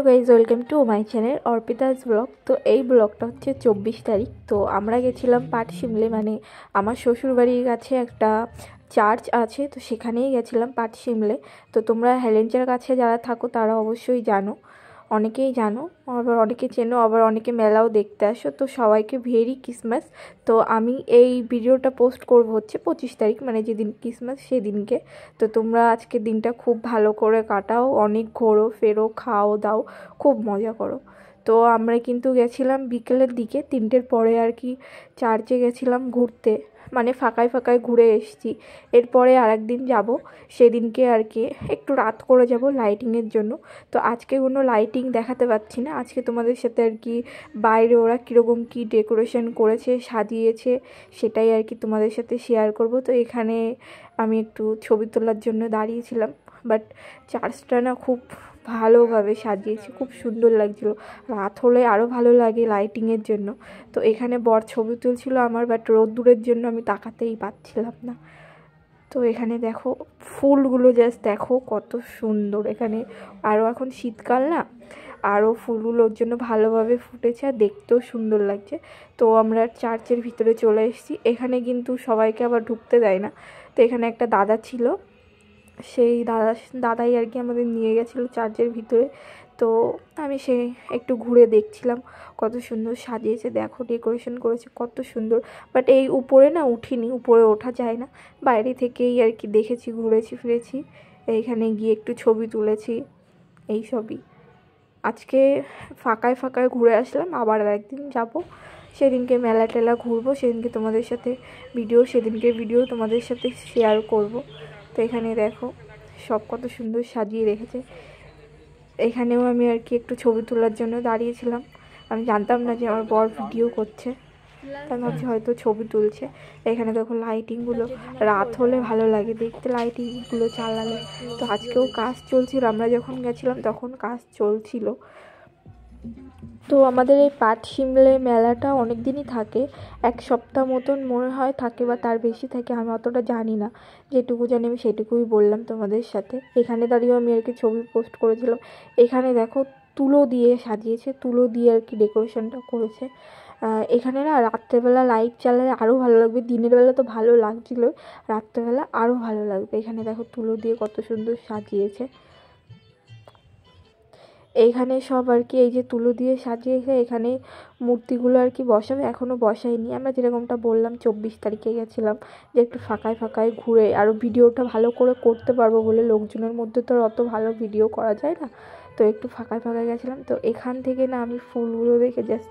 Guys, welcome to my channel Arpita's blog. তো এই ব্লগটা হচ্ছে 24 তারিখ। তো আমরা গেছিলাম পাটশিমলে, মানে আমার শ্বশুরবাড়ির কাছে একটা চার্চ আছে, তো সেখানেই গেছিলাম পাটশিমলে। তো তোমরা হেলেঞ্চার কাছে যারা থাকো তারা অবশ্যই জানো, অনেকেই জানো, আবার অনেকে চেনো, আবার অনেকে মেলাও দেখতে আসো। তো সবাইকে ভেরি ক্রিসমাস। তো আমি এই ভিডিওটা পোস্ট করব হচ্ছে 25 তারিখ, মানে যেদিন ক্রিসমাস সেদিনকে। তো তোমরা আজকের দিনটা খুব ভালো করে কাটাও, অনেক ঘোরো ফেরো, খাও দাও, খুব মজা করো। তো আমরা কিন্তু গেছিলাম বিকেলের দিকে, 3টের পরে আর কি চার্চে গেছিলাম ঘুরতে, মানে ফাঁকায় ফাঁকায় ঘুরে এসেছি। এরপরে আরেকদিন যাব, সেদিনকে আর কি একটু রাত করে যাব লাইটিংয়ের জন্য। তো আজকে কোনো লাইটিং দেখাতে পাচ্ছি না, আজকে তোমাদের সাথে আর কি বাইরে ওরা কীরকম কী ডেকোরেশন করেছে, সাজিয়েছে, সেটাই আর কি তোমাদের সাথে শেয়ার করব। তো এখানে আমি একটু ছবি তোলার জন্য দাঁড়িয়েছিলাম, বাট চার্চটা না খুব ভালোভাবে সাজিয়েছে, খুব সুন্দর লাগছিল। রাত হলে আরও ভালো লাগে লাইটিংয়ের জন্য। তো এখানে বর ছবি তুলছিল আমার, বাট রোদ্দুরের জন্য আমি তাকাতেই পাচ্ছিলাম না। তো এখানে দেখো ফুলগুলো, জাস্ট দেখো কত সুন্দর এখানে। আরও এখন শীতকাল না, আরও ফুলগুলোর জন্য ভালোভাবে ফুটেছে আর দেখতেও সুন্দর লাগছে। তো আমরা চার্চের ভিতরে চলে এসেছি। এখানে কিন্তু সবাইকে আবার ঢুকতে দেয় না। তো এখানে একটা দাদা ছিল, সেই দাদাই আর কি আমাদের নিয়ে গেছিলো চার্চের ভিতরে। তো আমি সেই একটু ঘুরে দেখছিলাম কত সুন্দর সাজিয়েছে, দেখো ডেকোরেশন করেছে কত সুন্দর। বাট এই উপরে না উঠিনি, উপরে ওঠা যায় না, বাইরে থেকেই আর কি দেখেছি, ঘুরেছি ফিরেছি, এইখানে গিয়ে একটু ছবি তুলেছি, এই সবই। আজকে ফাঁকায় ফাঁকায় ঘুরে আসলাম, আবার একদিন যাব, সেদিনকে মেলা টেলা ঘুরবো, সেদিনকে তোমাদের সাথে সেদিনকে ভিডিও তোমাদের সাথে শেয়ার করব। তো এখানে দেখো সব কত সুন্দর সাজিয়ে রেখেছে। এখানেও আমি আর কি একটু ছবি তোলার জন্য দাঁড়িয়েছিলাম। আমি জানতাম না যে আমার বর ভিডিও করছে, তাই ভাবছি হয়তো ছবি তুলছে। এখানে দেখো লাইটিংগুলো, রাত হলে ভালো লাগে দেখতে লাইটিংগুলো চালালে। তো আজকেও কাজ চলছিল, আমরা যখন গেছিলাম তখন কাজ চলছিল। তো আমাদের এই পাটশিমলে মেলাটা অনেক দিনই থাকে, 1 সপ্তাহ মতন মনে হয় থাকে, বা তার বেশি থাকে, আমি অতটা জানি না। যেটুকু জানি আমি সেটুকুই বললাম তোমাদের সাথে। এখানে দাঁড়িয়েও আমি আর কি ছবি পোস্ট করেছিলাম। এখানে দেখো তুলো দিয়ে সাজিয়েছে, তুলো দিয়ে আর কি ডেকোরেশনটা করেছে। এখানে না রাত্রেবেলা লাইট জ্বালালে আরও ভালো লাগবে, দিনের বেলা তো ভালো লাগছিলো, রাত্রেবেলা আরও ভালো লাগবে। এখানে দেখো তুলো দিয়ে কত সুন্দর সাজিয়েছে। এইখানে সব আর কি এই যে তুলো দিয়ে সাজিয়েছে, এখানে মূর্তিগুলো আর কি বসাবে, এখনও বসায়নি। আমরা যেরকমটা বললাম 24 তারিখে গেছিলাম, যে একটু ফাঁকায় ফাঁকায় ঘুরে আরও ভিডিওটা ভালো করে করতে পারবো বলে, লোকজনের মধ্যে তো অত ভালো ভিডিও করা যায় না, তো একটু ফাঁকায় ফাঁকায় গেছিলাম। তো এখান থেকে না আমি ফুলগুলো দেখে জাস্ট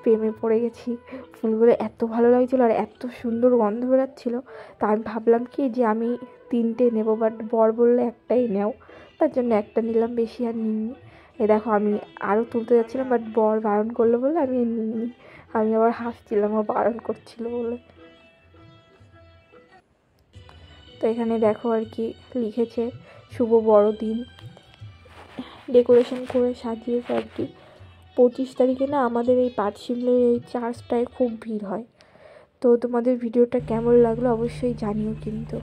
প্রেমে পড়ে গেছি। ফুলগুলো এত ভালো লাগছিলো আর এত সুন্দর গন্ধ বেরাচ্ছিলো। তা আমি ভাবলাম কি যে আমি 3টে নেবো, বাট বর বললে একটাই নেও, তার জন্য একটা নিলাম, বেশি আর নিইনি। দেখো আমি আরও তুলতে যাচ্ছিলাম, বাট বর বারণ করলো বলে আমি নিইনি। আমি আবার হাসছিলাম, ও বারণ করছিল বলে। তো এখানে দেখো আর কি লিখেছে শুভ বড়দিন, ডেকোরেশন করে সাজিয়েছে আর কি। 25 তারিখে না আমাদের এই পাটশিমলের এই চার্চটায় খুব ভিড় হয়। তো তোমাদের ভিডিওটা কেমন লাগলো অবশ্যই জানিও কিন্তু।